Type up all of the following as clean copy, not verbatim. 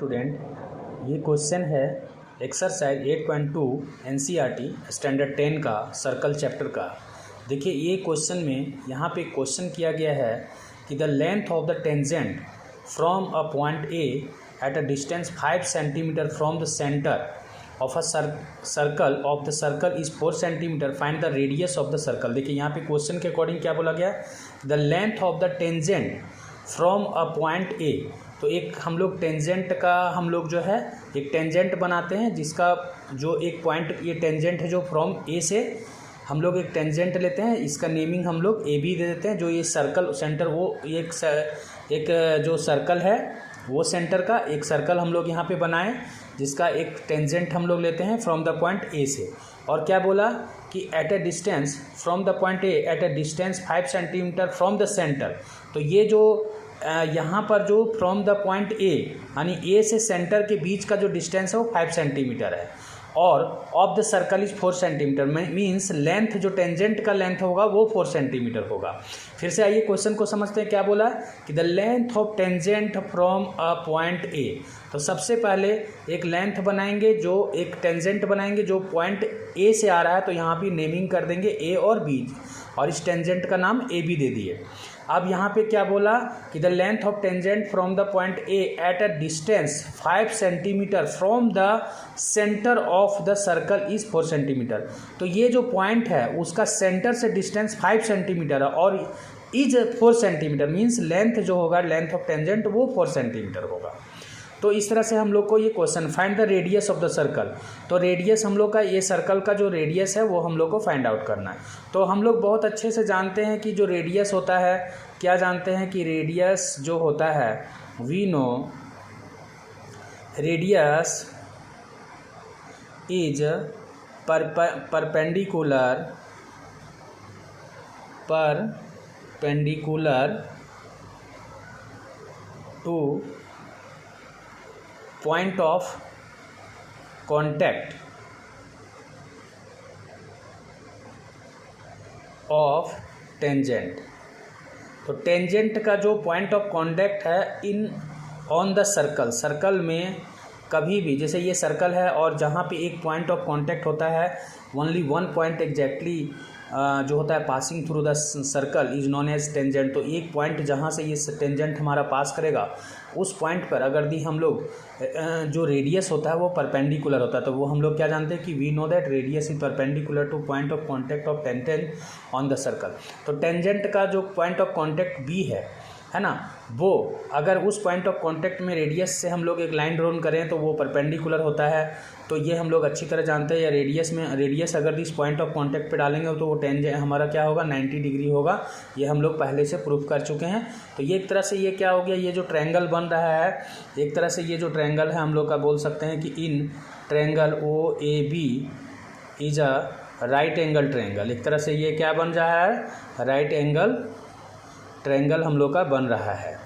Student, ये question है exercise 8.2 NCERT standard 10 का सर्कल चैप्टर का। देखिए ये क्वेश्चन में यहाँ पे क्वेश्चन किया गया है कि the length of the tangent from a point A at a distance 5 centimetre from the centre of a circle of the circle is 4 centimetre, find the radius of the circle. देखिए यहाँ पे question के according क्या बोला गया, the length of the tangent from a point A. तो एक हम लोग टेंजेंट का हम लोग जो है एक टेंजेंट बनाते हैं जिसका जो एक पॉइंट, ये टेंजेंट है जो फ्रॉम ए से हम लोग एक टेंजेंट लेते हैं, इसका नेमिंग हम लोग ए बी दे देते हैं। जो ये सर्कल सेंटर वो एक जो सर्कल है वो सेंटर का एक सर्कल हम लोग यहाँ पे बनाएं जिसका एक टेंजेंट हम लोग लेते हैं फ्रॉम द पॉइंट ए से। और क्या बोला कि at a distance from the point A at a distance 5 centimetre from the centre. तो ये जो यहाँ पर जो फ्रॉम द पॉइंट ए यानी ए से सेंटर के बीच का जो डिस्टेंस है वो 5 सेंटीमीटर है और of the circle is 4 centimetre. Means length जो टेंजेंट का लेंथ होगा वो 4 सेंटीमीटर होगा। फिर से आइए क्वेश्चन को समझते हैं। क्या बोला कि the length of tangent from a point A. तो सबसे पहले एक लेंथ बनाएंगे, जो एक टेंजेंट बनाएंगे जो पॉइंट ए से आ रहा है, तो यहाँ पे नेमिंग कर देंगे ए और बी और इस टेंजेंट का नाम ए बी दे दिए। अब यहाँ पे क्या बोला कि the length of tangent from the point A at a distance 5 centimetre from the centre of the circle is 4 centimetre. तो ये जो पॉइंट है उसका सेंटर से डिस्टेंस 5 सेंटीमीटर है और इज 4 सेंटीमीटर। मीन्स लेंथ जो होगा, लेंथ ऑफ टेंजेंट वो 4 सेंटीमीटर होगा। तो इस तरह से हम लोग को ये question, find the radius of the circle. तो रेडियस हम लोग का, ये सर्कल का जो रेडियस है वो हम लोग को फाइंड आउट करना है। तो हम लोग बहुत अच्छे से जानते हैं कि जो रेडियस होता है, क्या जानते हैं कि रेडियस जो होता है, we know radius is perpendicular to point of contact of tangent. तो टेंजेंट का जो पॉइंट ऑफ कांटेक्ट है in on the circle, circle में कभी भी, जैसे ये सर्कल है और जहाँ पे एक पॉइंट ऑफ कांटेक्ट होता है, ओनली वन पॉइंट एग्जैक्टली जो होता है passing through the circle is known as tangent. तो एक पॉइंट जहाँ से ये टेंजेंट हमारा पास करेगा उस पॉइंट पर अगर दी हम लोग जो रेडियस होता है वो परपेंडिकुलर होता है, तो वो हम लोग क्या जानते हैं कि we know that radius is perpendicular to point of contact of tangent on the circle. तो टेंजेंट का जो पॉइंट ऑफ कांटेक्ट बी है ना, वो अगर उस पॉइंट ऑफ कांटेक्ट में रेडियस से हम लोग एक लाइन ड्रॉन करें तो वो परपेंडिकुलर होता है। तो ये हम लोग अच्छी तरह जानते हैं। या रेडियस अगर इस पॉइंट ऑफ कांटेक्ट पे डालेंगे तो वो टेंजेंट हमारा क्या होगा, 90 डिग्री होगा। ये हम लोग पहले से प्रूफ कर चुके हैं। तो ये एक तरह से ये क्या हो गया, ये जो ट्रायंगल बन रहा है, एक तरह से ये जो ट्रायंगल है हम लोग का बोल सकते हैं कि in triangle O A B is a right angle triangle. एक तरह से ये क्या बन रहा है, राइट एंगल ट्रायंगल हम लोग का बन रहा है।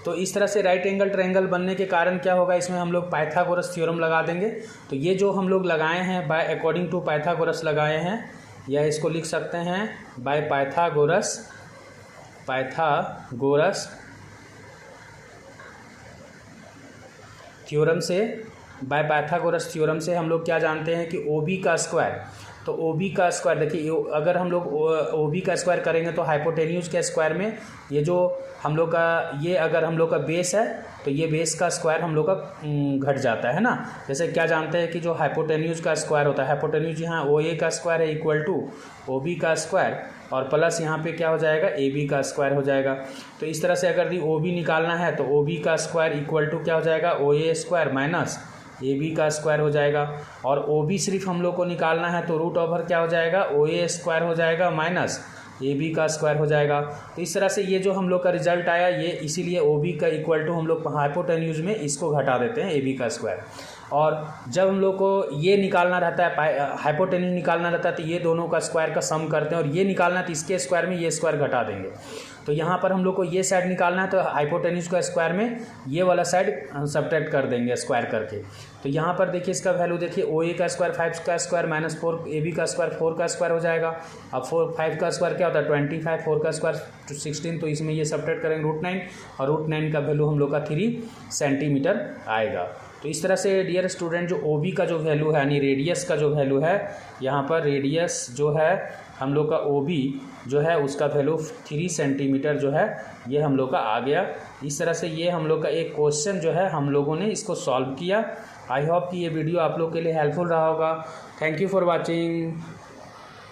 तो इस तरह से राइट एंगल ट्रायंगल बनने के कारण क्या होगा, इसमें हम लोग पाइथागोरस थ्योरम लगा देंगे। तो ये जो हम लोग लगाए हैं बाय अकॉर्डिंग टू पाइथागोरस लगाए हैं, या इसको लिख सकते हैं बाय पाइथागोरस थ्योरम से। बाय पाइथागोरस थ्योरम से हम लोग क्या जानते हैं कि ओ बी का स्क्वायर, तो ओ बी का स्क्वायर, देखिए अगर हम लोग ओ बी का स्क्वायर करेंगे तो हाइपोटेन्यूज के स्क्वायर में ये जो हम लोग का, ये अगर हम लोग का बेस है तो ये बेस का स्क्वायर हम लोग का घट जाता है ना। जैसे क्या जानते हैं कि जो हाइपोटेन्यूज का स्क्वायर होता है, हाइपोटेन्यूज यहाँ ओ ए का स्क्वायर है इक्वल टू ओ बी का स्क्वायर और प्लस यहाँ पे क्या हो जाएगा, ए बी का स्क्वायर हो जाएगा। तो इस तरह से अगर ओ बी निकालना है तो ओ बी का स्क्वायर इक्वल टू क्या हो जाएगा, ओ ए स्क्वायर माइनस ए बी का स्क्वायर हो जाएगा। और ओ बी सिर्फ हम लोग को निकालना है तो रूट ओवर क्या हो जाएगा, ओ ए स्क्वायर हो जाएगा माइनस ए बी का स्क्वायर हो जाएगा। तो इस तरह से ये जो हम लोग का रिजल्ट आया, ये इसीलिए ओ बी का इक्वल टू हम लोग हाइपोटेन्यूज में इसको घटा देते हैं ए बी का स्क्वायर। और जब हम लोग को ये निकालना रहता है, हाइपोटेन्यूज निकालना रहता है, तो ये दोनों का स्क्वायर का सम करते हैं और ये निकालना है तो इसके स्क्वायर में ये स्क्वायर घटा देंगे। तो यहाँ पर हम लोग को ये साइड निकालना है, तो हाइपोटेन्यूज का स्क्वायर में ये वाला साइड सब्ट्रैक्ट कर देंगे स्क्वायर करके। तो यहाँ पर देखिए इसका वैल्यू देखिए, ओ ए का स्क्वायर 5 का स्क्वायर माइनस 4 ए बी का स्क्वायर 4 का स्क्वायर हो जाएगा। अब 5 का स्क्वायर क्या होता है 25, 4 का स्क्वायर 16, तो इसमें ये सब्ट्रैक्ट करेंगे √9 और √9 का वैल्यू हम लोग का 3 सेंटीमीटर आएगा। तो इस तरह से डियर स्टूडेंट जो ओ बी का जो वैल्यू है यानी रेडियस का जो वैल्यू है, यहाँ पर रेडियस जो है हम लोग का ओ बी जो है उसका वैल्यू 3 सेंटीमीटर जो है ये हम लोग का आ गया। इस तरह से ये हम लोग का एक क्वेश्चन जो है हम लोगों ने इसको सॉल्व किया। आई होप कि ये वीडियो आप लोग के लिए हेल्पफुल रहा होगा। Thank you for watching.